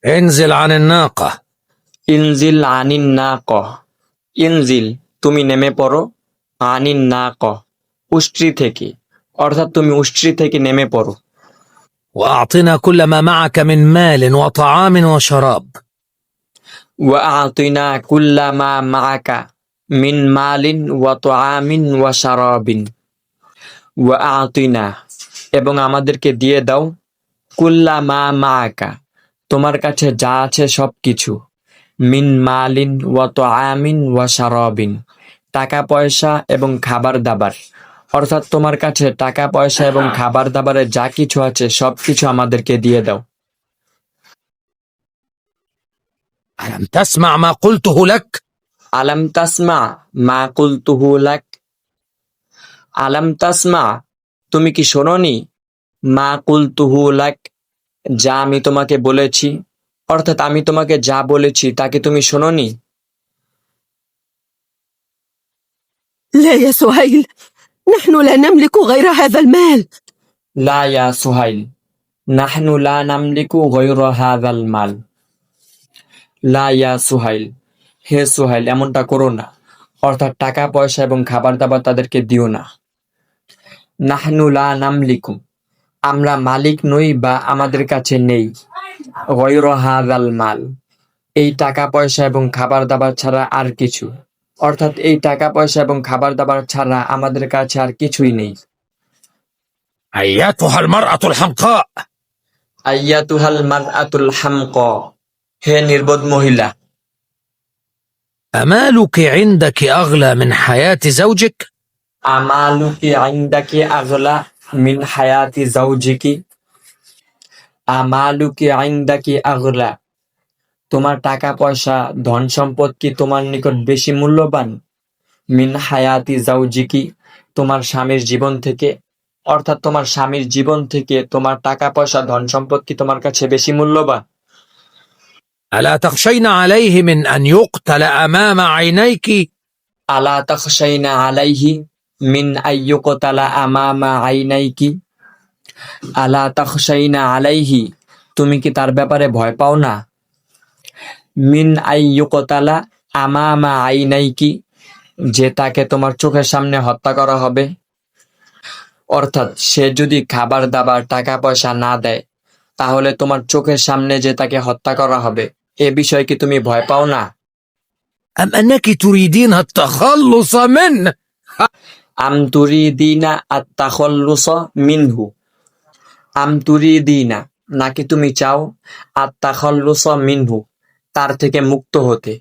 انزل عن الناقة. ইনজিল আনিন নাকহ। ইনজিল তুমি নেমে পড়ো, আনিন নাকহ উষ্ট্রি থেকে, অর্থাৎ তুমি উষ্ট্রি থেকে নেমে পড়ো। وأعطنا كل ما معك من مال وطعام وشراب. ওয়া আতিনা কুল্লা মা মাআকা মিন মালিন ওয়া তুআমিন ওয়া শারাবিন। ওয়া আতিনা এবং আমাদেরকে দিয়ে দাও, কুল্লা মা মাআকা তোমার কাছে যা আছে সবকিছু, মিন মালিন ওয়া তুআমিন ওয়া শারাবিন টাকা পয়সা এবং খাবার দাবার, অর্থাৎ তোমার কাছে টাকা পয়সা এবং খাবার দাবারের যা কিছু আছে সবকিছু আমাদেরকে দিয়ে দাও। ألم تسمع ما قلته لك؟ আলাম তাসমা মা কুলতুহু লাক। আলাম তাসমা তুমি কি শোনোনি, মা কুলতুহু লাক যা আমি তোমাকে বলেছি, অর্থাৎ আমি তোমাকে যা বলেছি তাকে তুমি শোনোনি। لا يا سهيل، نحن لا نملك غير هذا المال. লা ইয়া সুহাইল, নাহনু লা নামলিকু গায়রা হাযাল মাল। লা ইয়া সুহাইল, হে সুহাইল এমনটা করো না, অর্থাৎ টাকা পয়সা এবং খাবার দাবার তাদেরকে দিও না। নাহনু লা নামলিকু আমরা মালিক নই বা আমাদের কাছে নেই, গায়রা হাযাল মাল এই টাকা পয়সা এবং খাবার দাবার ছাড়া আর কিছু, অর্থাৎ এই টাকা পয়সা এবং খাবার দাবার ছাড়া আমাদের কাছে আর কিছুই নেই। أيتها المرأة الحمقاء، আইয়াতুহাল মারআতুল হামকা হে নির্বোধ মহিলা, أمالك عندك أغلى من حياة زوجك؟ আমালুকি ইনদাকি আগলা মিন হায়াতি জাওজিকি। আমালুকি ইনদাকি আগলা তোমার টাকা পয়সা ধন সম্পদ কি তোমার নিকট বেশি মূল্যবান, মিন হায়াতি জাওজিকি তোমার স্বামীর জীবন থেকে, অর্থাৎ তোমার স্বামীর জীবন থেকে তোমার টাকা পয়সা ধন সম্পদ কি তোমার কাছে বেশি মূল্যবান। ألا تخشين عليه من أن يقتل أمام عينيك؟ আলা তাখশাইনা আলাইহি মিন আইয়ুকতালা আমামা আইনাইকি। আলা তাখশাইনা আলাইহি তুমি কি তার ব্যাপারে ভয় পাও না, মিন আইয়ুকতালা আমামা আইনাইকি যে তাকে তোমার চোখের সামনে হত্যা করা হবে, অর্থাৎ সে যদি খাবার দাবার টাকা পয়সা না দেয় তাহলে তোমার চোখের সামনে যে তাকে হত্যা করা হবে, এ বিষয়ে কি তুমি ভয় পাও না। أم أنك تريدين التخلص منه؟ আম তুরিদিনা আত-তাখাল্লুসা মিনহু। আম তুরিদিনা নাকি তুমি চাও, আত-তাখাল্লুসা মিনহু তার থেকে মুক্ত হতে।